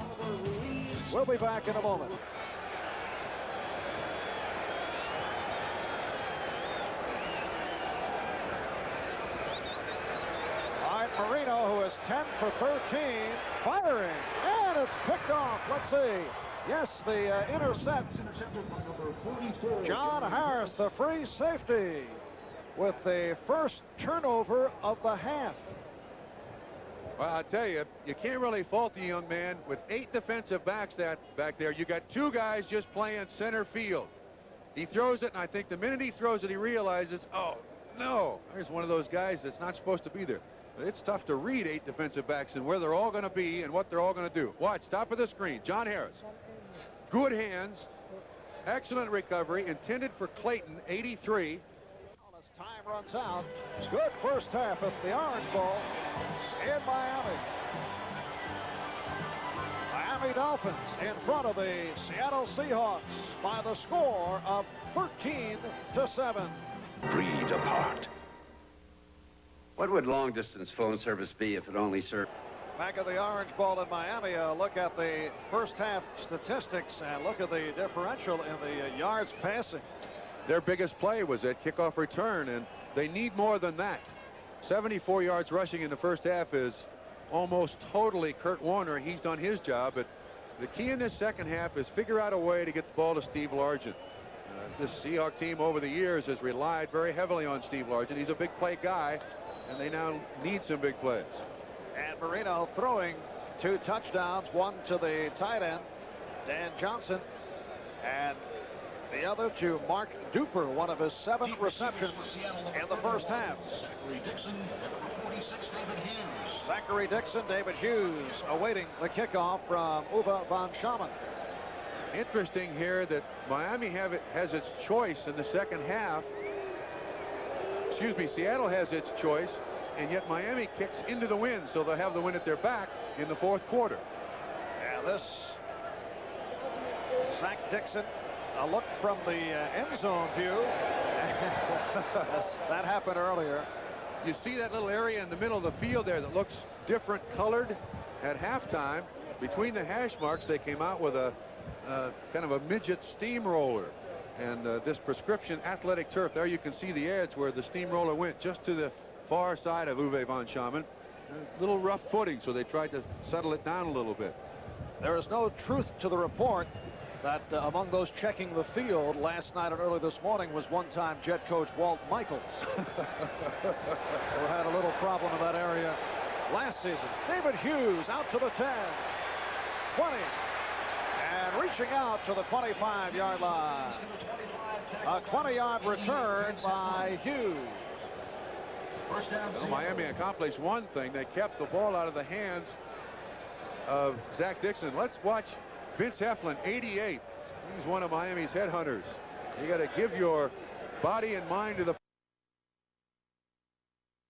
We'll be back in a moment. All right, Marino, who is 10 for 13, firing, and it's picked off. Let's see. Yes, the intercept. John Harris, the free safety, with the first turnover of the half. Well, I tell you, you can't really fault the young man with 8 defensive backs back there. You got 2 guys just playing center field. He throws it, and I think the minute he throws it, he realizes, oh, no, there's one of those guys that's not supposed to be there. But it's tough to read 8 defensive backs and where they're all going to be and what they're all going to do. Watch, top of the screen, John Harris. Good hands, excellent recovery, intended for Clayton, 83. As time runs out, good first half at the Orange Bowl in Miami. Miami Dolphins in front of the Seattle Seahawks by the score of 13-7. Breed apart. What would long-distance phone service be if it only served? Back at the Orange Bowl in Miami, look at the first half statistics and look at the differential in the yards passing. Their biggest play was that kickoff return, and they need more than that. 74 yards rushing in the first half is almost totally Kurt Warner. He's done his job, but the key in this second half is figure out a way to get the ball to Steve Largent. This Seahawks team over the years has relied very heavily on Steve Largent. He's a big play guy, and they now need some big plays. And Marino throwing 2 touchdowns, one to the tight end, Dan Johnson, and the other to Mark Duper, one of his 7 receptions in the first half. Zachary Dixon, David Hughes awaiting the kickoff from Uwe von Schaman. Interesting here that Miami has its choice in the second half. Excuse me, Seattle has its choice, and yet Miami kicks into the wind, so they'll have the wind at their back in the 4th quarter. And this Zach Dixon, a look from the end zone view. That happened earlier. You see that little area in the middle of the field there that looks different colored at halftime. Between the hash marks, they came out with a kind of a midget steamroller. And this prescription athletic turf, there you can see the edge where the steamroller went, just to the far side of Uwe von Schaman. A little rough footing, so they tried to settle it down a little bit. There is no truth to the report that among those checking the field last night and early this morning was one-time Jet coach Walt Michaels, who had a little problem in that area last season. David Hughes out to the 10, 20, and reaching out to the 25-yard line. A 20-yard return by Hughes. Well, Miami accomplished one thing. They kept the ball out of the hands of Zach Dixon. Let's watch Vince Heflin, 88. He's one of Miami's headhunters. You got to give your body and mind to the